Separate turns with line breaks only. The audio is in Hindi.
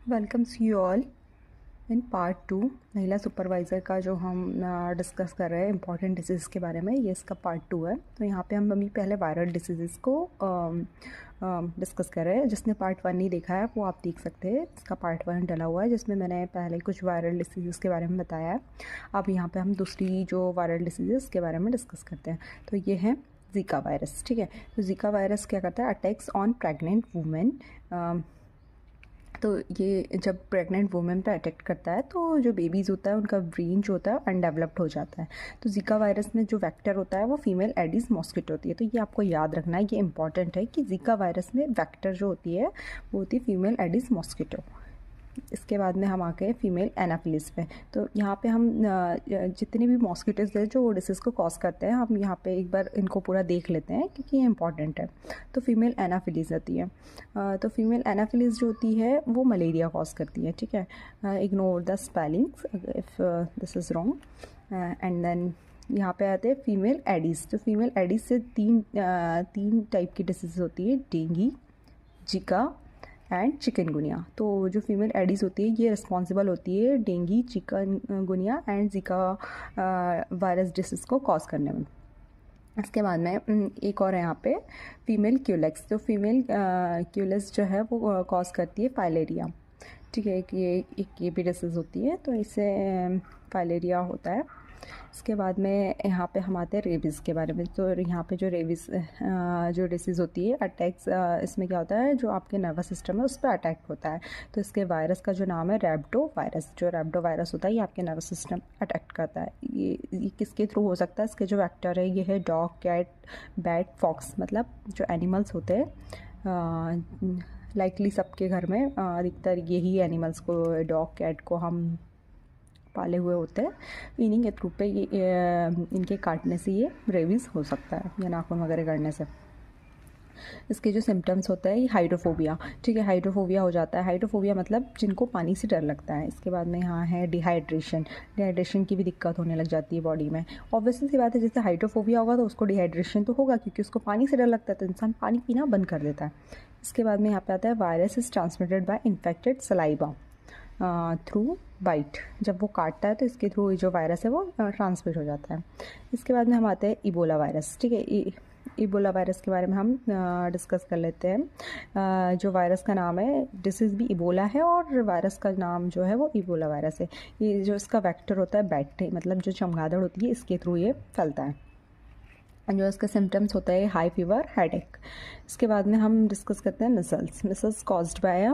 Welcomes you all in part 2 महिला सुपरवाइज़र का जो हम डिस्कस कर रहे हैं इंपॉर्टेंट डिसीज़ के बारे में। ये इसका पार्ट 2 है। तो यहाँ पे हम अभी पहले वायरल डिसीज़ को डिस्कस कर रहे हैं। जिसने पार्ट 1 नहीं देखा है वो आप देख सकते हैं। इसका पार्ट 1 डला हुआ है जिसमें मैंने पहले कुछ वायरल डिसीज़ के बारे में बताया है। अब यहाँ पे हम दूसरी जो वायरल डिसीज़ के बारे में डिस्कस करते हैं। तो ये है ज़िका वायरस। ठीक है, तो ज़िका वायरस क्या करता है? Attacks on pregnant women. तो ये जब प्रेग्नेंट वुमेन पे अटैक करता है तो जो बेबीज़ होता है उनका ब्रेन जो होता है अनडेवलप्ड हो जाता है। तो ज़िका वायरस में जो वेक्टर होता है वो फीमेल एडिस मॉस्किटो होती है। तो ये आपको याद रखना है, ये इंपॉर्टेंट है कि ज़िका वायरस में वेक्टर जो होती है वो होती है फीमेल एडिस मॉस्किटो। इसके बाद में हम आ गए फीमेल एनाफिलिस पे। तो यहाँ पे हम जितने भी मॉस्किटोज हैं जो डिसीज़ को कॉज करते हैं, हम यहाँ पे एक बार इनको पूरा देख लेते हैं क्योंकि ये इंपॉर्टेंट है। तो फीमेल एनाफिलिस होती है। तो फीमेल एनाफिलिस जो होती है वो मलेरिया कॉज करती है। ठीक है, ignore the spellings if this is wrong. And then यहाँ पे आते हैं फीमेल एडिस। तो फीमेल एडिस से तीन टाइप की डिसीज़ होती है, डेंगू, जिका एंड चिकनगुनिया। तो जो फीमेल एडिस होती है ये रिस्पॉन्सिबल होती है डेंगू, चिकनगुनिया एंड जिका वायरस डिसीज़ को कॉज करने में। इसके बाद में एक और है यहाँ पे फीमेल क्यूलेक्स। तो फीमेल क्यूलेक्स जो है वो कॉज करती है फाइलेरिया। ठीक है, एक ये भी डिसीज़ होती है, तो इससे फाइलेरिया होता है। इसके बाद में यहाँ पे हम आते हैं रेबीज़ के बारे में। तो यहाँ पे जो रेबीज़ जो डिसीज़ होती है अटैक्स, इसमें क्या होता है, जो आपके नर्वस सिस्टम है उस पर अटैक होता है। तो इसके वायरस का जो नाम है रैबिडो वायरस। जो रैबिडो वायरस होता है ये आपके नर्वस सिस्टम अटैक करता है। ये किसके थ्रू हो सकता है? इसके जो वेक्टर है ये है डॉग, कैट, बैट, फॉक्स। मतलब जो एनिमल्स होते हैं लाइकली सबके घर में अधिकतर यही एनिमल्स को, डॉग कैट को हम पाले हुए होते हैं। इन्हीं के थ्रू पे ये इनके काटने से ये रेबीज़ हो सकता है या नाखून वगैरह काटने से। इसके जो सिम्टम्स होता है ये हाइड्रोफोबिया। ठीक है, हाइड्रोफोबिया हो जाता है। हाइड्रोफोबिया मतलब जिनको पानी से डर लगता है। इसके बाद में यहाँ है डिहाइड्रेशन। डिहाइड्रेशन की भी दिक्कत होने लग जाती है बॉडी में। ऑब्वियसली सी बात है, जैसे हाइड्रोफोबिया होगा तो उसको डिहाइड्रेशन तो होगा क्योंकि उसको पानी से डर लगता है, तो इंसान पानी पीना बंद कर देता है। इसके बाद में यहाँ पे आता है virus is transmitted by infected saliva through bite. जब वो काटता है तो इसके थ्रू जो वायरस है वो ट्रांसमिट हो जाता है। इसके बाद में हम आते हैं इबोला वायरस। ठीक है, इबोला वायरस के बारे में हम डिस्कस कर लेते हैं। जो वायरस का नाम है, डिसीज़ भी इबोला है और वायरस का नाम जो है वो इबोला वायरस है। ये जो इसका वेक्टर होता है बैट, मतलब जो चमगादड़ होती है इसके थ्रू ये फैलता है। जो इसका सिम्टम्स होता है हाई फीवर, हेडेक। इसके बाद में हम डिस्कस करते हैं मिसल्स। Micelles caused by